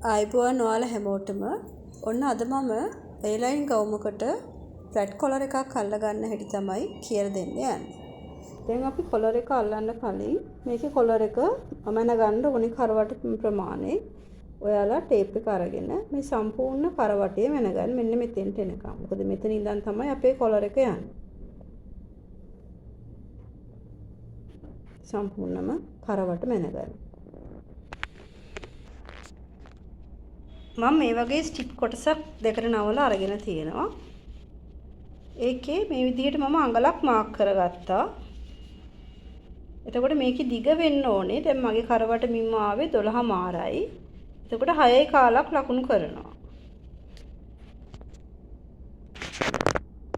ආයිබෝවන් ඔයාලා හැමෝටම ඔන්න අද මම A-line ගවුමකට ෆ්ලැට් කොලර් එකක් අල්ලගන්න හැටි තමයි කියලා දෙන්න යන්නේ. දැන් අපි කොලර් එක අල්ලන්න කලින් මේකේ කොලර් එක මම ගන්න ඕනේ කරවට ප්‍රමාණය. ඔයාලා ටේප් එක අරගෙන මේ සම්පූර්ණ කරවටය වෙනගන්න මෙන්න මෙතෙන්ට එනකම්. මොකද මෙතන ඉඳන් තමයි අපේ කොලර් එක යන්නේ. සම්පූර්ණම කරවට වෙනගන්න. මම මේ වගේ ස්ටිප් කොටසක් දෙකට නවලා අරගෙන තියෙනවා. ඒකේ මේ විදිහට මම අඟලක් මාක් කරගත්තා. එතකොට මේකේ දිග වෙන්න ඕනේ. දැන් මගේ කරවට මිම්ම ආවේ 12 මාරයි. එතකොට 6යි කාලක් ලකුණු කරනවා.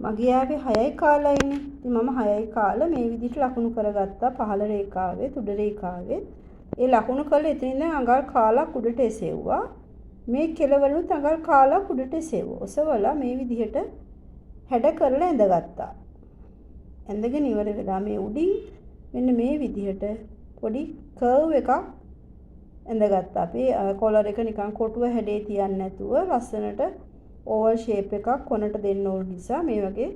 මගේ ආවේ 6යි කාලයිනේ. ඉතින් මම 6යි කාල මේ විදිහට ලකුණු කරගත්තා. පහළ රේඛාවේ, තුඩ රේඛාවේ. ඒ ලකුණු කළ එතනින් අඟල් කාලක් උඩට එසෙව්වා. මේ කෙලවලුත් අඟල් කාලක් උඩට එසෙව්වා. ඔසවලා මේ විදිහට හැඩ කරලා ඇඳගත්තා. ඇඳගෙන ඉවර වෙලා මේ උඩින් මෙන්න මේ විදිහට පොඩි කර්ව් එකක් ඇඳගත්තා. අපි කොලර් එක නිකන් කොටුව හැඩේ තියන්නේ නැතුව ලස්සනට ඕවල් ෂේප් එකක් කොනට දෙන්න ඕන නිසා මේ වගේ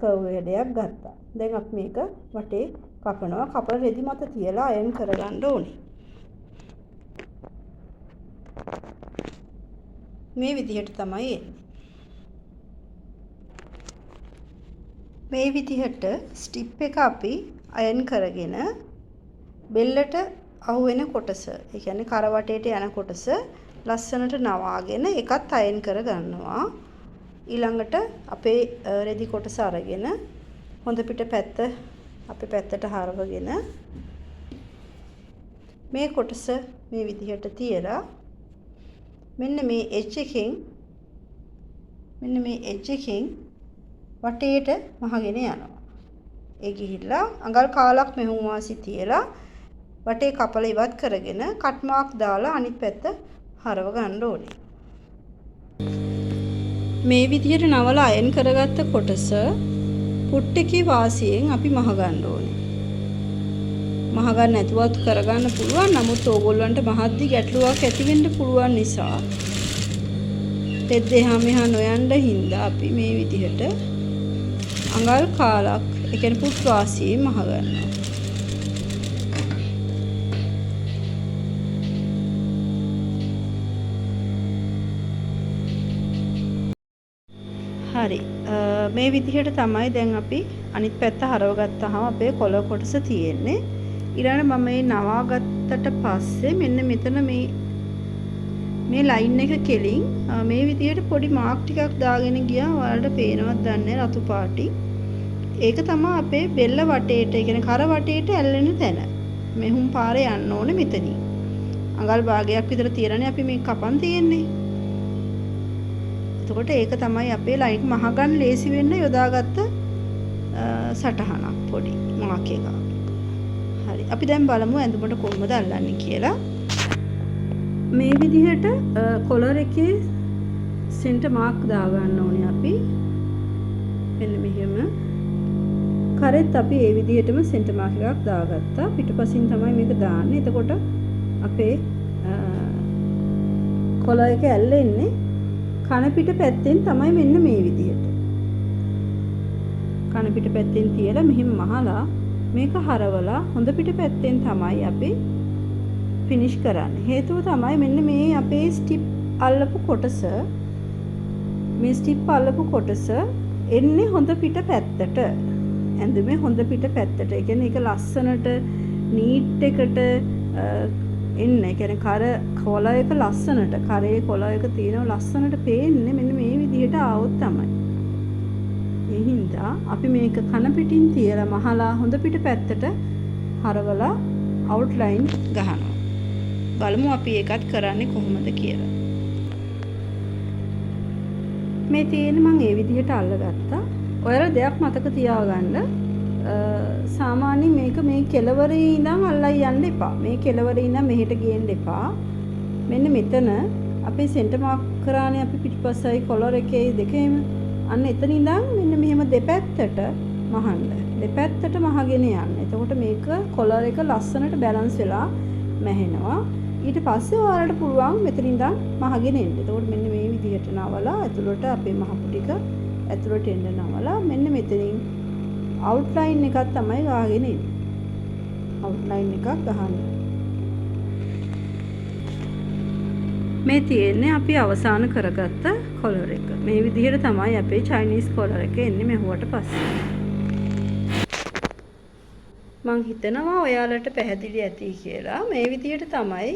කර්ව් හැඩයක් ගත්තා. දැන් අපි මේක වටේ කපනවා. කපලා රෙදි මත තියලා අයන් කරගන්න ඕනේ. මේ විදිහට තමයි එන්නේ. මේ විදිහට ස්ටිප් එක අපි අයන් කරගෙන බෙල්ලට අහු වෙන කොටස, ඒ කියන්නේ කරවටේට යන කොටස ලස්සනට නවාගෙන එකත් අයන් කර ගන්නවා. ඊළඟට අපේ රෙදි කොටස අරගෙන හොඳ පිට පැත්ත අපේ පැත්තට හරවගෙන මේ කොටස මේ විදිහට තියලා මෙන්න මේ edge එකෙන් වටේට මහගෙන යනවා. ඒ ගිහිල්ලා අඟල් කාලක් මෙහුම් වාසි තියලා වටේ කපලා ඉවත් කරගෙන කට් මාක් දාලා අනිත් පැත්ත හරව ගන්න ඕනේ. මේ විදිහට නවලා අයන් කරගත්ත කොටස පුට් එකේ වාසියෙන් අපි මහ ගන්න ඕනේ. මහ ගන්න නැතුවත් කරගන්න පුළුවන්. නමුත් ඕගොල්ලන්ට මහද්දි ගැටලුවක් ඇති වෙන්න පුළුවන් නිසා තෙත් දෙහා මෙහා නොයන්න හින්දා අපි මේ විදිහට අඟල් කාලක් ඒ කියන්නේ පුට් වාසියෙන් මහ ගන්නවා. හරි. මේ විදිහට තමයි දැන් අපි අනිත් පැත්ත හරව ගත්තාම අපේ කොළ කොටස තියෙන්නේ. ඊළඟට මම මේ නවාගත්තට පස්සේ මෙන්න මෙතන මේ ලයින් එක කෙලින් මේ විදිහට පොඩි මාක් ටිකක් දාගෙන ගියා. ඔයාලට පේනවද දන්නේ රතු පාටි. ඒක තමයි අපේ බෙල්ල වටේට, ඒ කියන්නේ කර වටේට ඇල්ලෙන තැන. මෙහුම් පාරේ යන්න ඕනේ මෙතනින්. අඟල් භාගයක් විතර තියලානේ අපි මේ කපන් තියෙන්නේ. එතකොට ඒක තමයි අපේ ලයින් මහ ගන්න ලේසි වෙන්න යොදාගත්ත සටහනක් පොඩි මාක් එකක්. හරි. අපි දැන් බලමු ඇඳුමට කොහොමද අල්ලන්නේ කියලා. මේ විදිහට කොලර් එකේ සෙන්ටර් මාක් දා ගන්න ඕනේ අපි. මෙන්න මෙහෙම. කරෙත් අපි මේ විදිහටම සෙන්ටර් මාක් එකක් දාගත්තා. පිටුපසින් තමයි මේක දාන්නේ. එතකොට අපේ කොලර් එක ඇල්ලෙන්නේ කන පිට පැත්තෙන් තමයි මෙන්න මේ විදිහට. කන පිට පැත්තෙන් තියලා මෙහෙම මහලා මේක හරවලා හොඳ පිට පැත්තෙන් තමයි අපි ෆිනිෂ් කරන්නේ. හේතුව තමයි මෙන්න මේ අපේ ස්ටිප් අල්ලපු කොටස. මේ ස්ටිප් අල්ලපු කොටස එන්නේ හොඳ පිට පැත්තට. ඇඳුමේ හොඳ පිට පැත්තට. ඒ කියන්නේ ඒක ලස්සනට නීට් එකට එන්න. ඒ කියන්නේ කොළ එක ලස්සනට, කරේ කොළ එක තියෙනවා ලස්සනට පේන්නේ මෙන්න මේ විදිහට ආවොත් තමයි. ඒ හින්දා අපි මේක කන පිටින් තියලා මහලා හොඳ පිට පැත්තට හරවලා අවුට්ලයින් ගහනවා. බලමු අපි ඒකත් කරන්නේ කොහොමද කියලා. මේ තියෙන්නේ මම මේ විදිහට අල්ලගත්තා. ඔයාලා දෙයක් මතක තියාගන්න. සාමාන්‍යයෙන් මේක මේ කෙලවරේ ඉඳන් අල්ලයි යන්න එපා. මේ කෙලවරේ ඉඳන් මෙහෙට ගේන්න එපා. මෙන්න මෙතන අපේ සෙන්ටර් මාක් කරානේ අපි පිටිපස්සයි කොලර් එකේ දෙකේම. අන්න එතන ඉඳන් මෙන්න මෙහෙම දෙපැත්තට මහන්න. දෙපැත්තට මහගෙන යන්න. එතකොට මේක කොලර් එක ලස්සනට බැලන්ස් වෙලා මැහෙනවා. ඊට පස්සේ ඔයාලට පුළුවන් මෙතන ඉඳන් මහගෙන එන්න. එතකොට මෙන්න මේ විදිහට නවලා ඇතුළට අපේ මහපු ටික ඇතුළට එන්න නවලා මෙන්න මෙතනින් අවුට්ලයින් එකක් තමයි ගහගෙන එන්නේ. අවුට්ලයින් එකක් ගහන්න. මේ තියෙන්නේ අපි අවසාන කරගත්ත කොලර් එක. මේ විදිහට තමයි අපේ චයිනීස් කොලර් එක එන්නේ මෙහුවට පස්සේ. මං හිතනවා ඔයාලට පැහැදිලි ඇති කියලා. මේ විදිහට තමයි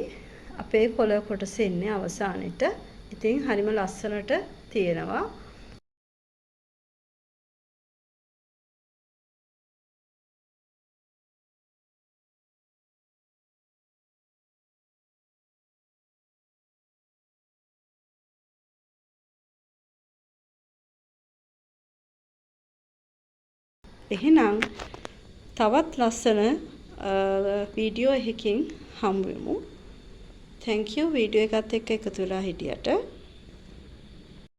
අපේ කොලර් කොටස එන්නේ අවසානෙට. ඉතින් හරිම ලස්සනට තියෙනවා. එහෙනම් තවත් ලස්සන වීඩියෝ එකකින් හමු වෙමු. Thank you වීඩියෝ එකත් එක්ක එකතු වෙලා හිටියට.